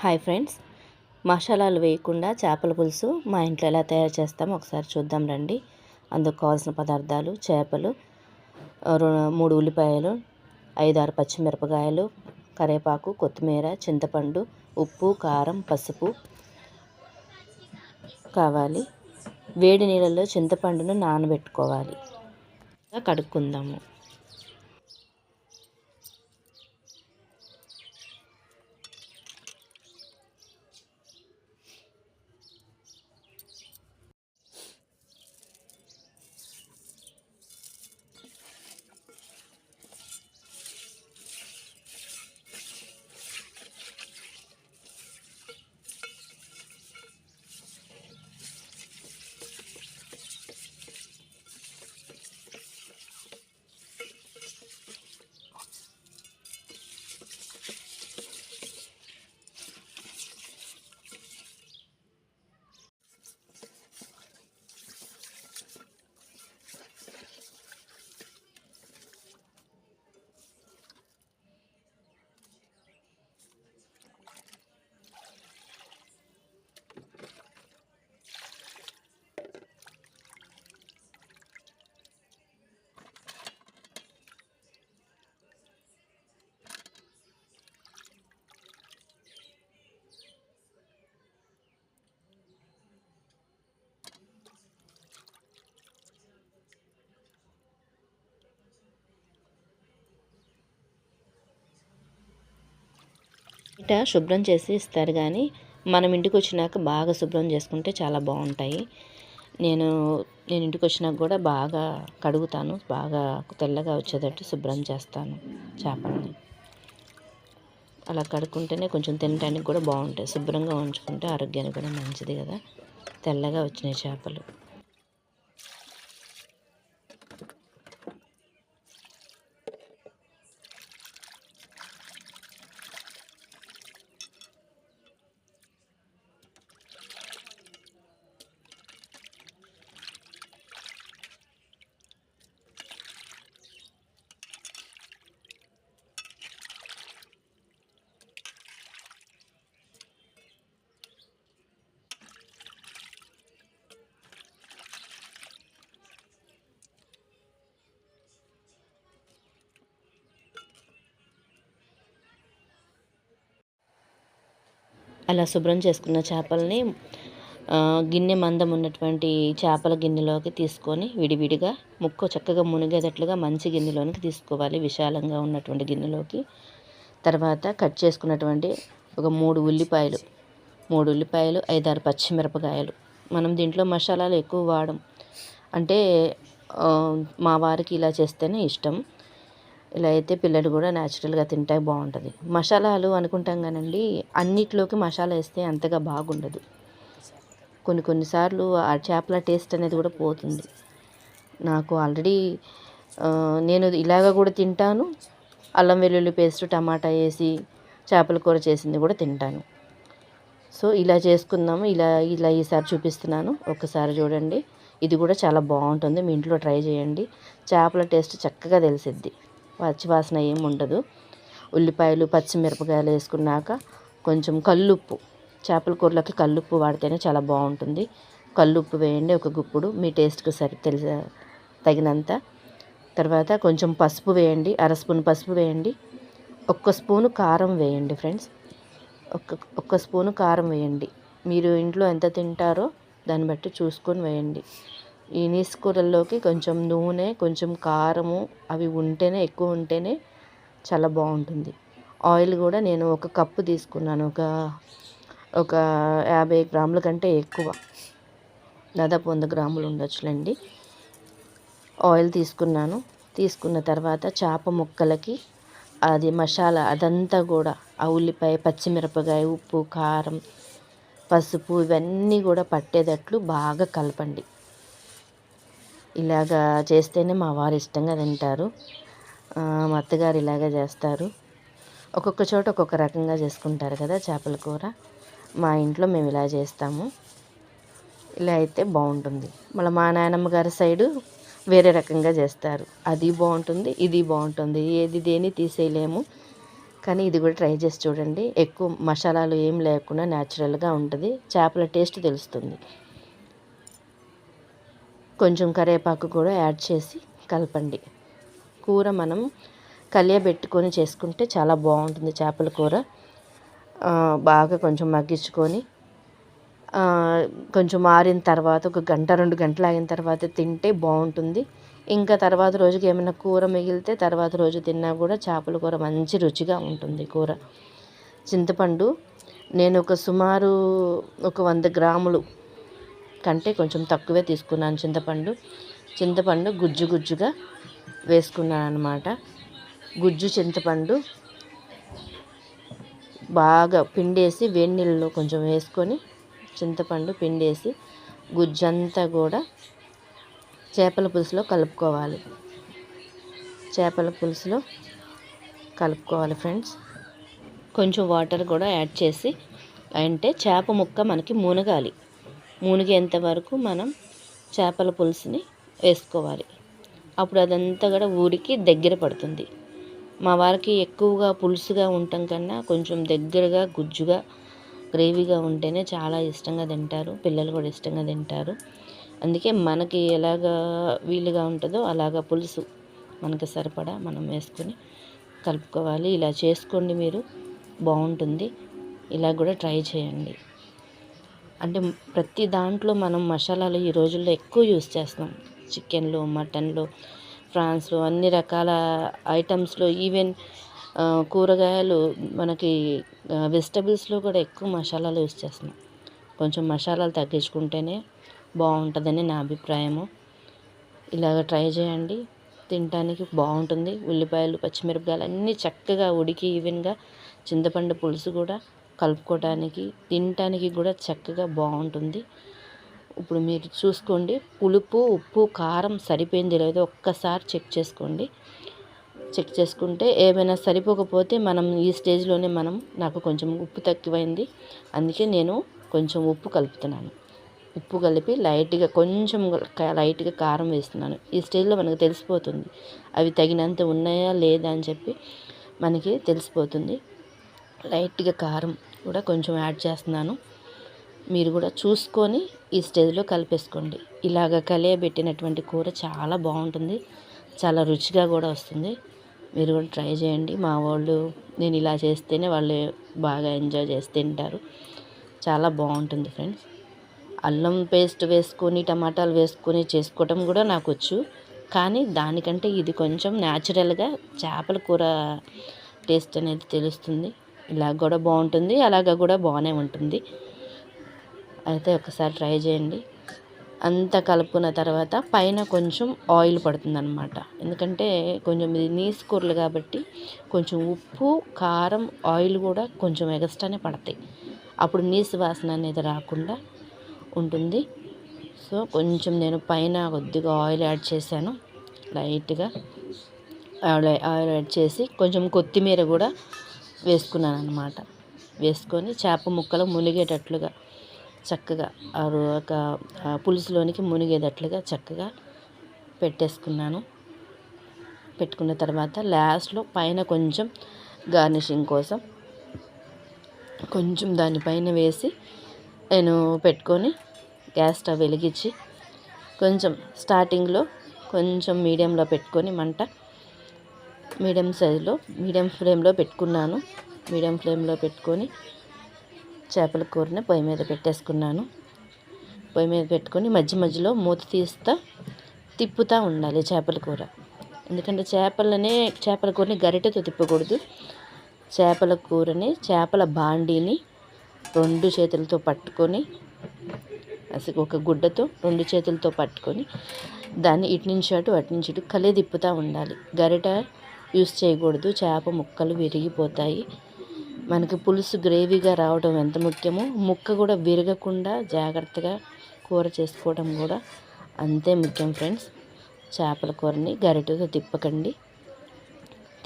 Hi friends, మసాలాలు వేయకుండా చేపల పులుసు మా ఇంట్లో ఎలా తయారు చేస్తామో ఒకసారి చూద్దాం రండి. అందుకు కావాల్సిన పదార్థాలు: చేపలు, 3 ఉల్లిపాయలు, 5-6 పచ్చిమిరపకాయలు, కరివేపాకు, కొత్తిమీర, చింతపండు, ఉప్పు, కారం, పసుపు కావాలి. వేడి నీళ్ళల్లో చింతపండును నానబెట్టుకోవాలి. కడుక్కుందాము. బయట శుభ్రం చేసి ఇస్తారు, కానీ మనం ఇంటికి వచ్చినాక బాగా శుభ్రం చేసుకుంటే చాలా బాగుంటాయి. నేను ఇంటికి వచ్చినాక కూడా బాగా కడుగుతాను, బాగా తెల్లగా వచ్చేటట్టు శుభ్రం చేస్తాను చేపలని. అలా కడుక్కుంటేనే కొంచెం తినడానికి కూడా బాగుంటాయి. శుభ్రంగా ఉంచుకుంటే ఆరోగ్యానికి కూడా మంచిది కదా. తెల్లగా వచ్చినాయి చేపలు. అలా శుభ్రం చేసుకున్న చేపల్ని గిన్నె మందం ఉన్నటువంటి చేపల గిన్నెలోకి తీసుకొని విడివిడిగా చక్కగా మునిగేటట్లుగా మంచి గిన్నెలోనికి తీసుకోవాలి, విశాలంగా ఉన్నటువంటి గిన్నెలోకి. తర్వాత కట్ చేసుకున్నటువంటి ఒక 3 ఉల్లిపాయలు, 5-6 పచ్చిమిరపకాయలు. మనం దీంట్లో మసాలాలు ఎక్కువ వాడం, అంటే మా వారికి ఇలా చేస్తేనే ఇష్టం. ఇలా అయితే పిల్లలు కూడా న్యాచురల్గా తింటే బాగుంటుంది. మసాలాలు అనుకుంటాం కానండి, అన్నిట్లోకి మసాలా వేస్తే అంతగా బాగుండదు. కొన్నిసార్లు ఆ చేపల టేస్ట్ అనేది కూడా పోతుంది. నాకు ఆల్రెడీ నేను ఇలాగ కూడా తింటాను, అల్లం వెల్లుల్లి పేస్ట్, టమాటా వేసి చేపల కూర చేసింది కూడా తింటాను. సో ఇలా చేసుకుందాము. ఇలా ఈసారి చూపిస్తున్నాను, ఒక్కసారి చూడండి. ఇది కూడా చాలా బాగుంటుంది, మీ ఇంట్లో ట్రై చేయండి. చేపల టేస్ట్ చక్కగా తెలిసిద్ది, పచ్చివాసన ఏమి ఉండదు. ఉల్లిపాయలు, పచ్చిమిరపకాయలు వేసుకున్నాక కొంచెం కల్లుప్పు, చేపల కూరలోకి కల్లుప్పు వాడితేనే చాలా బాగుంటుంది. కల్లుప్పు వేయండి, ఒక గుప్పుడు, మీ టేస్ట్కి తగినంత. తర్వాత కొంచెం పసుపు వేయండి, 1/2 స్పూన్ పసుపు వేయండి. 1 స్పూను కారం వేయండి ఫ్రెండ్స్, ఒక్క స్పూను కారం వేయండి. మీరు ఇంట్లో ఎంత తింటారో దాన్ని బట్టి చూసుకొని వేయండి. ఈ నీసు కూరల్లోకి కొంచెం నూనె, కొంచెం కారము అవి ఉంటేనే, ఎక్కువ ఉంటేనే చాలా బాగుంటుంది. ఆయిల్ కూడా నేను 1 కప్పు తీసుకున్నాను, ఒక 50 గ్రాముల కంటే ఎక్కువ, దాదాపు 100 గ్రాములు ఉండొచ్చులేండి. ఆయిల్ తీసుకున్న తర్వాత చేప ముక్కలకి అది మసాలా అదంతా కూడా, ఆ ఉల్లిపాయ, పచ్చిమిరపకాయ, ఉప్పు, కారం, పసుపు ఇవన్నీ కూడా పట్టేటట్లు బాగా కలపండి. ఇలాగా చేస్తేనే మా వారు ఇష్టంగా తింటారు. మా అత్తగారు ఇలాగే చేస్తారు. ఒక్కొక్క చోట ఒక్కొక్క రకంగా చేసుకుంటారు కదా చేపల కూర. మా ఇంట్లో మేము ఇలా చేస్తాము. ఇలా అయితే బాగుంటుంది. మళ్ళీ మా నాయనమ్మ గారి సైడు వేరే రకంగా చేస్తారు, అది బాగుంటుంది, ఇది బాగుంటుంది. దేని తీసేయలేము. కానీ ఇది కూడా ట్రై చేసి చూడండి. ఎక్కువ మసాలాలు ఏం లేకుండా న్యాచురల్గా ఉంటుంది. చేపల టేస్ట్ తెలుస్తుంది. కొంచెం కరివేపాకు కూడా యాడ్ చేసి కలపండి. కూర మనం కలియబెట్టుకొని చేసుకుంటే చాలా బాగుంటుంది. చేపల కూర బాగా కొంచెం మగ్గించుకొని కొంచెం ఆరిన తర్వాత 1 గంట 2 గంటలు ఆగిన తర్వాత తింటే బాగుంటుంది. ఇంకా తర్వాత రోజుకి ఏమైనా కూర మిగిలితే తర్వాత రోజు తిన్నా కూడా చేపల కూర మంచి రుచిగా ఉంటుంది. కూర చింతపండు నేను సుమారు 100 గ్రాములు కంటే కొంచెం తక్కువే తీసుకున్నాను. చింతపండు గుజ్జుగా వేసుకున్నాను అన్నమాట. గుజ్జు చింతపండు బాగా పిండేసి వేడి నీళ్ళలో కొంచెం వేసుకొని చింతపండు పిండేసి గుజ్జంతా కూడా చేపల పులుసులో కలుపుకోవాలి. ఫ్రెండ్స్. కొంచెం వాటర్ కూడా యాడ్ చేసి అంటే చేప ముక్క మనకి మునిగేంత వరకు మనం చేపల పులుసుని వేసుకోవాలి. అప్పుడు అదంతా కూడా ఊరికి దగ్గర పడుతుంది. మా వారికి ఎక్కువగా పులుసుగా ఉండటం కన్నా కొంచెం దగ్గరగా గుజ్జుగా గ్రేవీగా ఉంటేనే చాలా ఇష్టంగా తింటారు. పిల్లలు కూడా ఇష్టంగా తింటారు. అందుకే మనకి ఎలాగా వీలుగా ఉంటుందో అలాగా పులుసు మనకి సరిపడా మనం వేసుకొని కలుపుకోవాలి. ఇలా చేసుకోండి, మీరు బాగుంటుంది. ఇలా కూడా ట్రై చేయండి. అంటే ప్రతి దాంట్లో మనం మసాలాలు ఈ రోజుల్లో ఎక్కువ యూస్ చేస్తాం. చికెన్లో, మటన్లో, ఫ్రాన్స్లో అన్ని రకాల ఐటమ్స్లో, ఈవెన్ కూరగాయలు మనకి వెజిటబుల్స్లో కూడా ఎక్కువ మసాలాలు యూస్ చేస్తున్నాం. కొంచెం మసాలాలు తగ్గించుకుంటేనే బాగుంటుందని నా అభిప్రాయము. ఇలాగ ట్రై చేయండి, తినడానికి బాగుంటుంది. ఉల్లిపాయలు, పచ్చిమిరపకాయలు అన్నీ చక్కగా ఉడికి ఈవెన్గా చింతపండు పులుసు కూడా కలుపుకోవడానికి తినటానికి కూడా చక్కగా బాగుంటుంది. ఇప్పుడు మీరు చూసుకోండి, పులుపు, ఉప్పు, కారం సరిపోయింది లేదో ఒక్కసారి చెక్ చేసుకోండి. చెక్ చేసుకుంటే ఏమైనా సరిపోకపోతే మనం ఈ స్టేజ్లోనే నాకు కొంచెం ఉప్పు తక్కువైంది, అందుకే నేను కొంచెం ఉప్పు కలుపుతున్నాను. ఉప్పు కలిపి లైట్గా కారం వేస్తున్నాను. ఈ స్టేజ్లో మనకు తెలిసిపోతుంది అవి తగినంత ఉన్నాయా లేదా అని చెప్పి మనకి తెలిసిపోతుంది. లైట్గా కారం కూడా కొంచెం యాడ్ చేస్తున్నాను. మీరు కూడా చూసుకొని ఈ స్టేజ్లో కలిపేసుకోండి. ఇలాగ కలియబెట్టినటువంటి కూర చాలా బాగుంటుంది, చాలా రుచిగా కూడా వస్తుంది. మీరు కూడా ట్రై చేయండి. మా వాళ్ళు నేను ఇలా చేస్తేనే వాళ్ళు బాగా ఎంజాయ్ చేసి తింటారు. చాలా బాగుంటుంది ఫ్రెండ్స్. అల్లం పేస్ట్ వేసుకొని టమాటాలు వేసుకొని చేసుకోవటం కూడా నాకు వచ్చు, కానీ దానికంటే ఇది కొంచెం న్యాచురల్గా చేపల కూర టేస్ట్ అనేది తెలుస్తుంది. ఇలా కూడా బాగుంటుంది, అలాగా కూడా బాగానే ఉంటుంది. అయితే ఒకసారి ట్రై చేయండి. అంతా కలుపుకున్న తర్వాత పైన కొంచెం ఆయిల్ పడుతుందన్నమాట. ఎందుకంటే కొంచెం ఇది నీసు కూరలు కాబట్టి కొంచెం ఉప్పు, కారం, ఆయిల్ కూడా కొంచెం ఎగస్ట్రానే పడతాయి. అప్పుడు నీసు వాసన అనేది రాకుండా ఉంటుంది. సో కొంచెం నేను పైన కొద్దిగా ఆయిల్ యాడ్ చేశాను. లైట్గా ఆయిల్ యాడ్ చేసి కొంచెం కొత్తిమీర కూడా వేసుకున్నాను అన్నమాట. వేసుకొని చేప ముక్కలు మునిగేటట్లుగా చక్కగా పులుసులోనికి మునిగేటట్లుగా చక్కగా పెట్టేసుకున్నాను. పెట్టుకున్న తర్వాత లాస్ట్లో పైన కొంచెం గార్నిషింగ్ కోసం కొంచెం దానిపైన వేసి నేను పెట్టుకొని గ్యాస్ స్టవ్ వెలిగించి కొంచెం స్టార్టింగ్లో కొంచెం మీడియంలో పెట్టుకొని మంట మీడియం ఫ్లేమ్లో పెట్టుకున్నాను. మీడియం ఫ్లేమ్లో పెట్టుకొని చేపల కూరని పొయ్యి మీద పెట్టేసుకున్నాను. పొయ్యి మీద పెట్టుకొని మధ్యలో మూత తిప్పుతూ ఉండాలి చేపల కూర. ఎందుకంటే చేపల కూరని గరిటెతో తిప్పకూడదు. చేపల బాండీని 2 చేతులతో పట్టుకొని, అసలు ఒక గుడ్డతో 2 చేతులతో పట్టుకొని దాన్ని ఇటు నుంచి అటు తిప్పుతూ ఉండాలి. గరిట యూస్ చేయకూడదు, చేప ముక్కలు విరిగిపోతాయి. మనకి పులుసు గ్రేవీగా రావడం ఎంత ముఖ్యమో ముక్క కూడా విరగకుండా జాగ్రత్తగా కూర చేసుకోవడం కూడా అంతే ముఖ్యం ఫ్రెండ్స్. చేపల కూరని గరిటెతో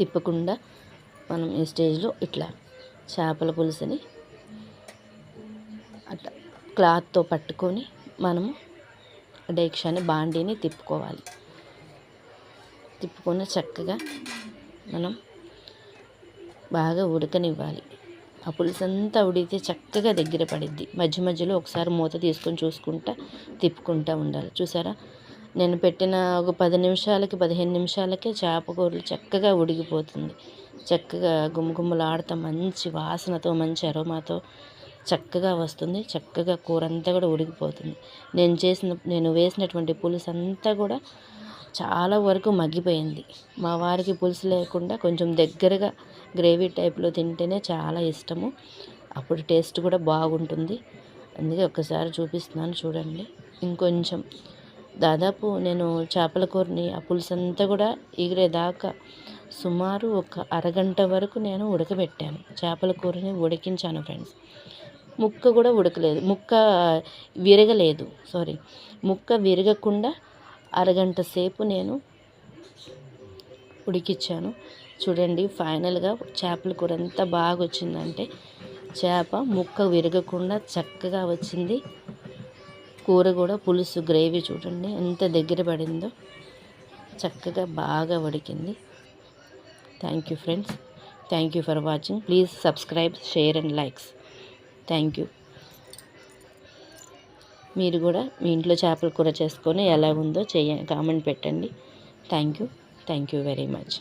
తిప్పకుండా మనం ఈ స్టేజ్లో ఇట్లా చేపల పులుసుని అట్లా క్లాత్తో పట్టుకొని మనము డేక్షాని బాండీని తిప్పుకోవాలి. తిప్పుకొని చక్కగా మనం బాగా ఉడకనివ్వాలి. ఆ పులుసు అంతా ఉడికితే చక్కగా దగ్గర పడిద్ది. మధ్య మధ్యలో ఒకసారి మూత తీసుకొని చూసుకుంటా తిప్పుకుంటూ ఉండాలి. చూసారా, నేను పెట్టిన ఒక 10 నిమిషాలకి 15 నిమిషాలకే చేప కూరలు చక్కగా ఉడికిపోతుంది. చక్కగా గుమగుమలాడుతూ మంచి వాసనతో మంచి అరోమాతో చక్కగా వస్తుంది. చక్కగా కూర అంతా కూడా ఉడికిపోతుంది. నేను వేసినటువంటి పులుసు అంతా కూడా చాలా వరకు మగ్గిపోయింది. మా వారికి పులుసు లేకుండా కొంచెం దగ్గరగా గ్రేవీ టైప్లో తింటేనే చాలా ఇష్టము. అప్పుడు టేస్ట్ కూడా బాగుంటుంది. అందుకే ఒక్కసారి చూపిస్తున్నాను చూడండి. ఇంకొంచెం దాదాపు నేను చేపల కూరని ఆ పులుసు అంతా కూడా ఎగిరేదాకా సుమారు ఒక అరగంట వరకు నేను ఉడకబెట్టాను. చేపల కూరని ఉడికించాను ఫ్రెండ్స్. ముక్క కూడా ఉడకలేదు, ముక్క విరగకుండా అరగంట సేపు నేను ఉడికిచ్చాను. చూడండి, ఫైనల్గా చేపల కూర ఎంత బాగా వచ్చిందంటే చేప ముక్క విరగకుండా చక్కగా వచ్చింది. కూర కూడా పులుసు గ్రేవీ చూడండి ఎంత దగ్గర పడిందో, చక్కగా బాగా ఉడికింది. Thank you friends, thank you for watching. Please subscribe, share and likes. Thank you. మీరు కూడా మీ ఇంట్లో చేపల కూర చేసుకొని ఎలా ఉందో కామెంట్ పెట్టండి. Thank you very much.